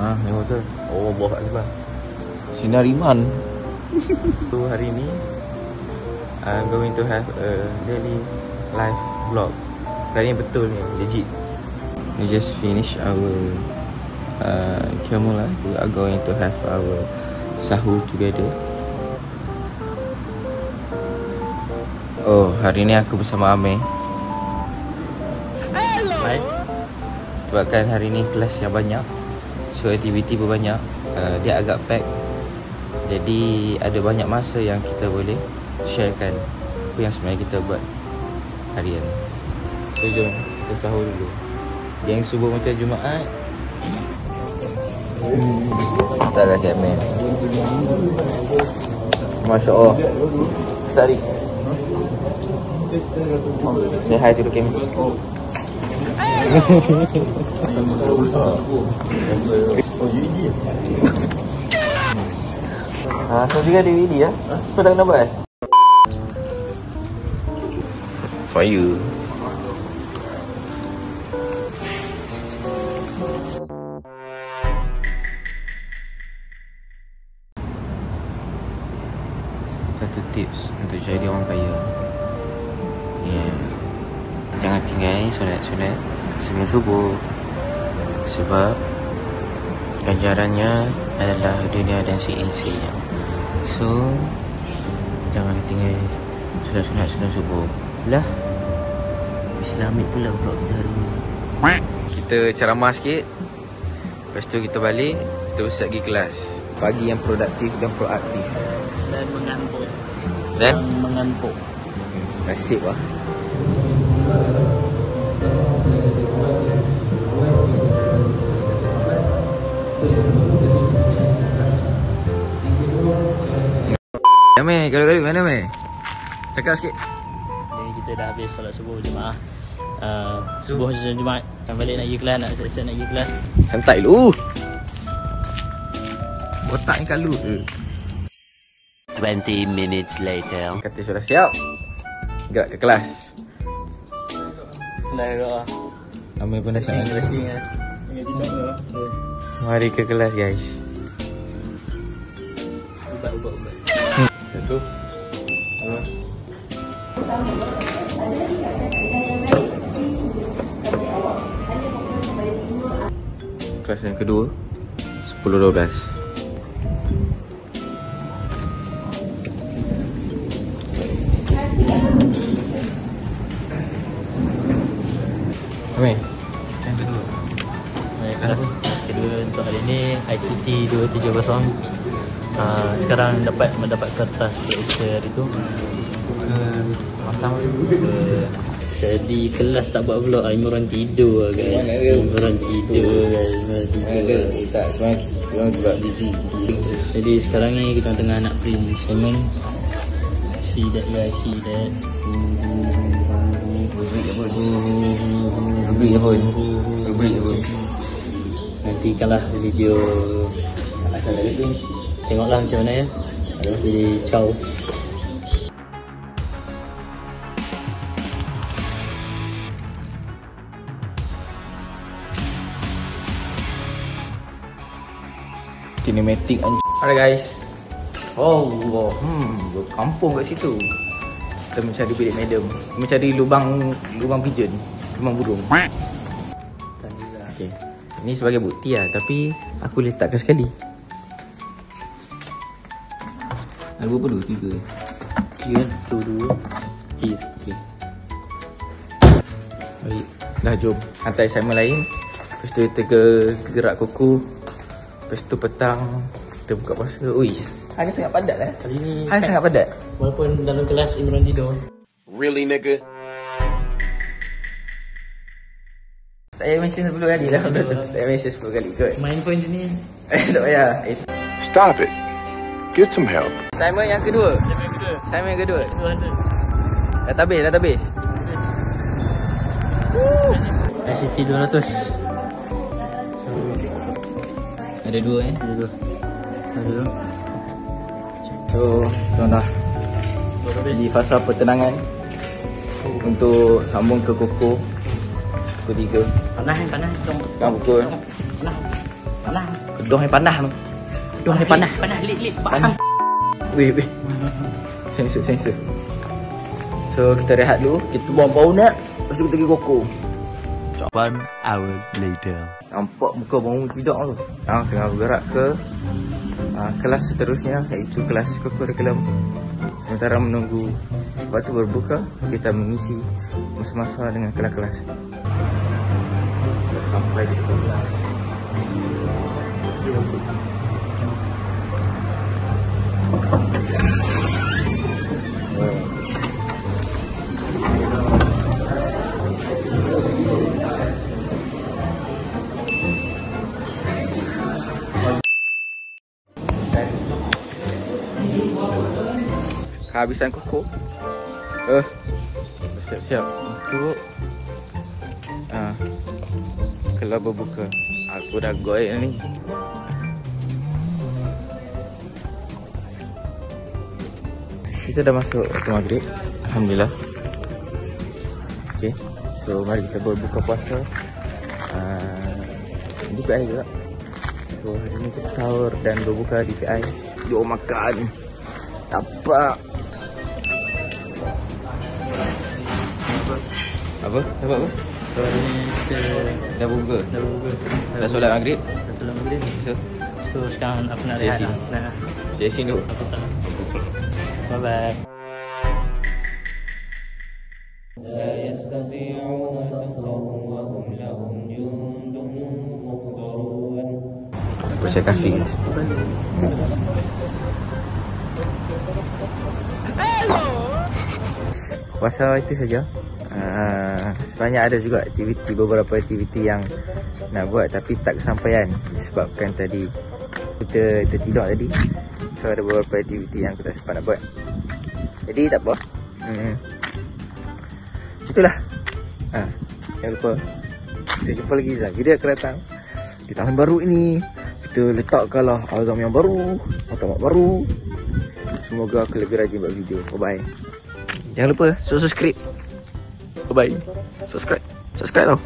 Yang betul. Oh, buah kat sebelah. Sinar Iman. So hari ni I'm going to have a daily live vlog. Kali ni betul ni, legit. We just finish our Qiyamul. We are going to have our sahur together. Oh, hari ni aku bersama Amir. Hai. Sebabkan hari ni kelas yang banyak, so aktiviti pun banyak. Dia agak pack. Jadi ada banyak masa yang kita boleh sharekan apa yang sebenarnya kita buat harian. So jom kita sahur dulu. Geng subuh macam Jumaat. Tak lagi Amir. Masya Allah. Stari. Say hi to the camera. So juga DVD ya? Kau tak kenapa Fire. Satu tips untuk jadi orang kaya. Jangan tinggal solat sebelum subuh. Sebab ganjarannya adalah dunia dan seisinya. So jangan tinggal solat sebelum subuh. Lah, Islamik pula vlog kita hari ni. Kita ceramah sikit, lepas tu kita balik, kita usah pergi kelas. Pagi yang produktif dan proaktif. Dan mengantuk. Dan mengantuk. nasib lah. Amir, gaduh-gaduh mana Amir? Cakap sikit. Jadi kita dah habis solat subuh jemaah. Subuh Jumaat. Akan balik nak pergi kelas, nak siap-siap nak pergi kelas. Santai lu. Otak ni kalu. 20 minutes later. Kata sudah siap. Gerak ke kelas. Dah gerak. Amir pun dah siap. Kelasing lah. Ingat tidak lah. Mari ke kelas guys. Ubat. Satu. Dua. Kelas yang kedua 10-12. Amir, yang kedua. Kelas kedua untuk hari ni ITT 270. Sekarang mendapat kertas periksa hari tu. Masam. Jadi kelas tak buat vlog, Imran tidur lah guys. Imran tidur guys. Tak, sebab busy. Jadi sekarang ni kita tengah nak print assignment. See that guys, see that. Rubrik apa? Nanti kalah video. Tengoklah macam mana ya. Jadi ciao. Cinematic anjing. Alright guys. Oh, kampung kat situ. Kita mencari bilik madam. Mencari lubang pigeon, lubang burung. Okay. Ini sebagai bukti lah, tapi aku letakkan sekali. Ada berapa dua? Tiga. Dua. Tiga. Okay. Baik. Dah jom hantar assignment lain. Lepas tu kita gerak kuku. Lepas tu petang kita buka puasa. Ui, hari sangat padat lah. Kali ni Hari sangat padat. walaupun dalam kelas Imran tidur. Really, nigga? Tak payah mention 10 kali lah. Tak payah mention 10 kali kot. Main pun je ni. Tak payah. Stop it. Get some help. Assignment yang kedua. Assignment yang kedua. Dah habis. ICT 200. Ada dua Ada dua. So, tuan dah di fasa pertenangan untuk sambung ke koko pukul 3. Panas. Sekarang pukul Panas. Panah. Kedong yang panah tu. Kedong yang panah. Panah lit. Panah. Weh. Sensor. So kita rehat dulu. Kita buang bau nak. Lepas tu kita pergi koko. 1 hour later. Nampak muka bangun tidak tu. Tengah bergerak ke kelas seterusnya, iaitu kelas kurikulum. Sementara menunggu waktu berbuka, kita mengisi masa-masa dengan kelas-kelas. Sampai di kelas. Kehabisan koko. Siap-siap untuk kalau berbuka. Aku dah goyek ni. Kita dah masuk waktu maghrib. Alhamdulillah. Okay, so mari kita berbuka puasa di PI juga. So hari ni kita sahur dan berbuka di PI. Jom makan. Tapak. Apa? So hari ni kita Dah berbuka? Dah solat maghrib? Dah solat maghrib. So sekarang aku nak Sesi. rehat lah. Sesi dulu. Aku tak. Bye-bye. Baca kafi. Puasa itu saja. Sebenarnya ada juga beberapa aktiviti yang nak buat tapi tak kesampaian disebabkan tadi kita tertidur tadi. So ada beberapa aktiviti yang aku tak sempat nak buat. Jadi tak apa. Itulah. Jangan lupa kita jumpa lagi dalam video akan datang. Di tahun baru ini kita letakkanlah azam yang baru, matlamat baru. Semoga aku lebih rajin buat video. Bye bye. Jangan lupa subscribe. Bye bye. Subscribe tau.